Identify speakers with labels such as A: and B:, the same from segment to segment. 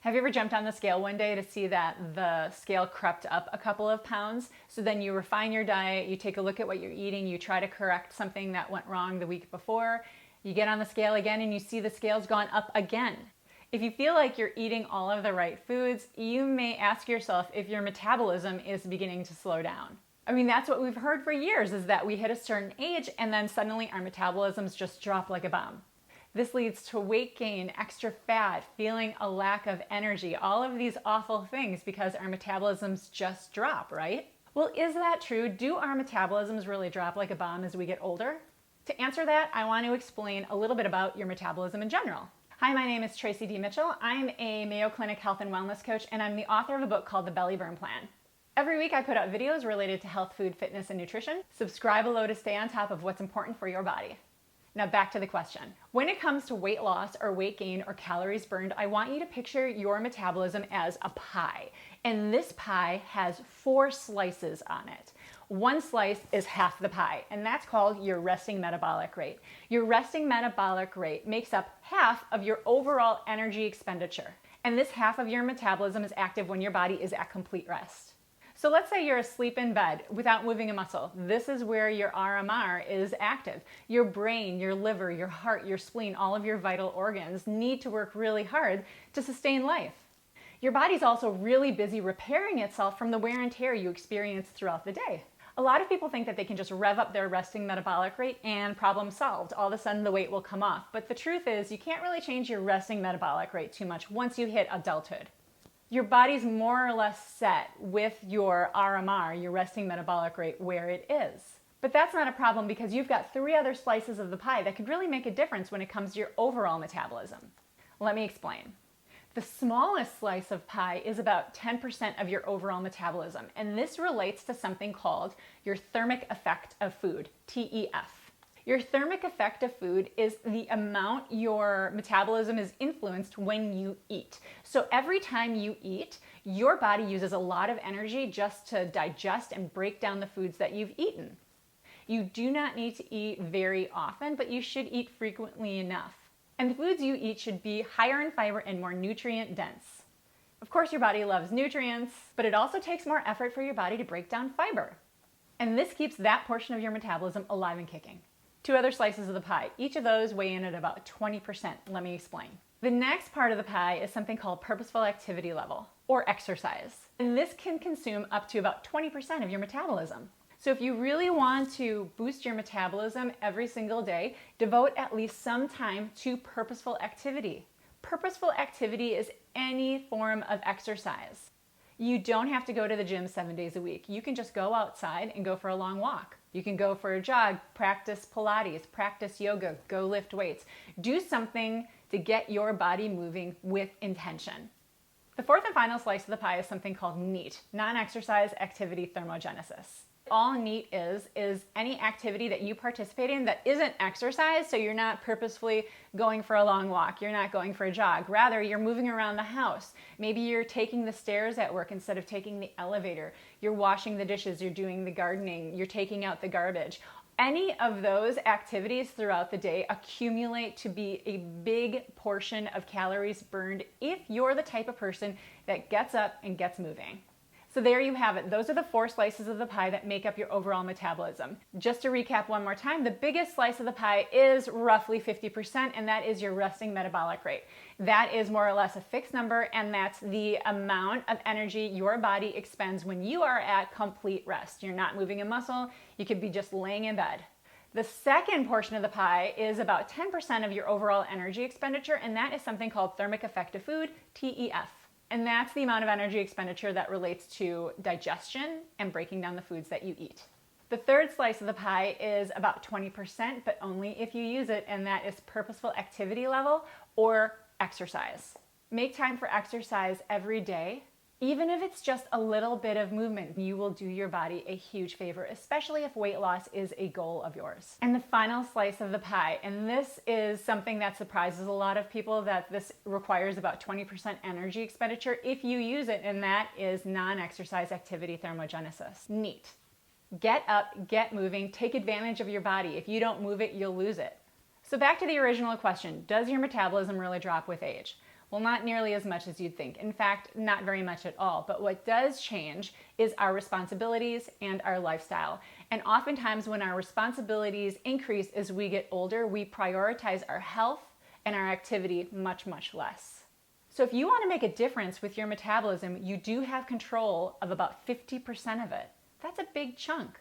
A: Have you ever jumped on the scale one day to see that the scale crept up a couple of pounds? So then you refine your diet, you take a look at what you're eating, you try to correct something that went wrong the week before, you get on the scale again and you see the scale's gone up again. If you feel like you're eating all of the right foods, you may ask yourself if your metabolism is beginning to slow down. I mean, that's what we've heard for years, is that we hit a certain age and then suddenly our metabolisms just drop like a bomb. This leads to weight gain, extra fat, feeling a lack of energy, all of these awful things because our metabolisms just drop, right? Well, is that true? Do our metabolisms really drop like a bomb as we get older? To answer that, I want to explain a little bit about your metabolism in general. Hi, my name is Traci D. I'm a Mayo Clinic health and wellness coach, and I'm the author of a book called The Belly Burn Plan. Every week I put out videos related to health, food, fitness, and nutrition. Subscribe below to stay on top of what's important for your body. Now back to the question. When it comes to weight loss or weight gain or calories burned, I want you to picture your metabolism as a pie. And this pie has 4 slices on it. One slice is half the pie, and that's called your resting metabolic rate. Your resting metabolic rate makes up half of your overall energy expenditure. And this half of your metabolism is active when your body is at complete rest. So let's say you're asleep in bed without moving a muscle. This is where your RMR is active. Your brain, your liver, your heart, your spleen, all of your vital organs need to work really hard to sustain life. Your body's also really busy repairing itself from the wear and tear you experience throughout the day. A lot of people think that they can just rev up their resting metabolic rate and problem solved. All of a sudden the weight will come off. But the truth is you can't really change your resting metabolic rate too much once you hit adulthood. Your body's more or less set with your RMR, your resting metabolic rate, where it is. But that's not a problem because you've got 3 other slices of the pie that could really make a difference when it comes to your overall metabolism. Let me explain. The smallest slice of pie is about 10% of your overall metabolism, and this relates to something called your thermic effect of food, TEF. Your thermic effect of food is the amount your metabolism is influenced when you eat. So every time you eat, your body uses a lot of energy just to digest and break down the foods that you've eaten. You do not need to eat very often, but you should eat frequently enough. And the foods you eat should be higher in fiber and more nutrient dense. Of course, your body loves nutrients, but it also takes more effort for your body to break down fiber. And this keeps that portion of your metabolism alive and kicking. 2 other slices of the pie. Each of those weigh in at about 20%. Let me explain. The next part of the pie is something called purposeful activity level, or exercise. And this can consume up to about 20% of your metabolism. So if you really want to boost your metabolism every single day, devote at least some time to purposeful activity. Purposeful activity is any form of exercise. You don't have to go to the gym 7 days a week. You can just go outside and go for a long walk. You can go for a jog, practice Pilates, practice yoga, go lift weights. Do something to get your body moving with intention. The 4th and final slice of the pie is something called NEAT, non-exercise activity thermogenesis. All NEAT is any activity that you participate in that isn't exercise, so you're not purposefully going for a long walk, you're not going for a jog. Rather, you're moving around the house. Maybe you're taking the stairs at work instead of taking the elevator. You're washing the dishes, you're doing the gardening, you're taking out the garbage. Any of those activities throughout the day accumulate to be a big portion of calories burned if you're the type of person that gets up and gets moving. So there you have it. Those are the 4 slices of the pie that make up your overall metabolism. Just to recap one more time, the biggest slice of the pie is roughly 50%, and that is your resting metabolic rate. That is more or less a fixed number, and that's the amount of energy your body expends when you are at complete rest. You're not moving a muscle. You could be just laying in bed. The second portion of the pie is about 10% of your overall energy expenditure, and that is something called thermic effect of food, TEF. And that's the amount of energy expenditure that relates to digestion and breaking down the foods that you eat. The 3rd slice of the pie is about 20%, but only if you use it, and that is purposeful activity level or exercise. Make time for exercise every day. Even if it's just a little bit of movement, you will do your body a huge favor, especially if weight loss is a goal of yours. And the final slice of the pie, and this is something that surprises a lot of people, that this requires about 20% energy expenditure if you use it, and that is non-exercise activity thermogenesis, NEAT. Get up, get moving, take advantage of your body. If you don't move it, you'll lose it. So back to the original question, does your metabolism really drop with age? Well, not nearly as much as you'd think. In fact, not very much at all. But what does change is our responsibilities and our lifestyle. And oftentimes when our responsibilities increase as we get older, we prioritize our health and our activity much, much less. So if you want to make a difference with your metabolism, you do have control of about 50% of it. That's a big chunk.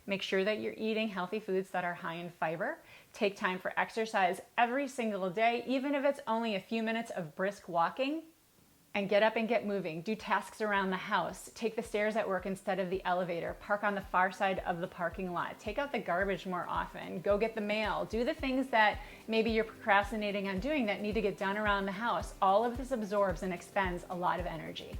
A: Make sure that you're eating healthy foods that are high in fiber. Take time for exercise every single day, even if it's only a few minutes of brisk walking. And get up and get moving. Do tasks around the house. Take the stairs at work instead of the elevator. Park on the far side of the parking lot. Take out the garbage more often. Go get the mail. Do the things that maybe you're procrastinating on doing that need to get done around the house. All of this absorbs and expends a lot of energy.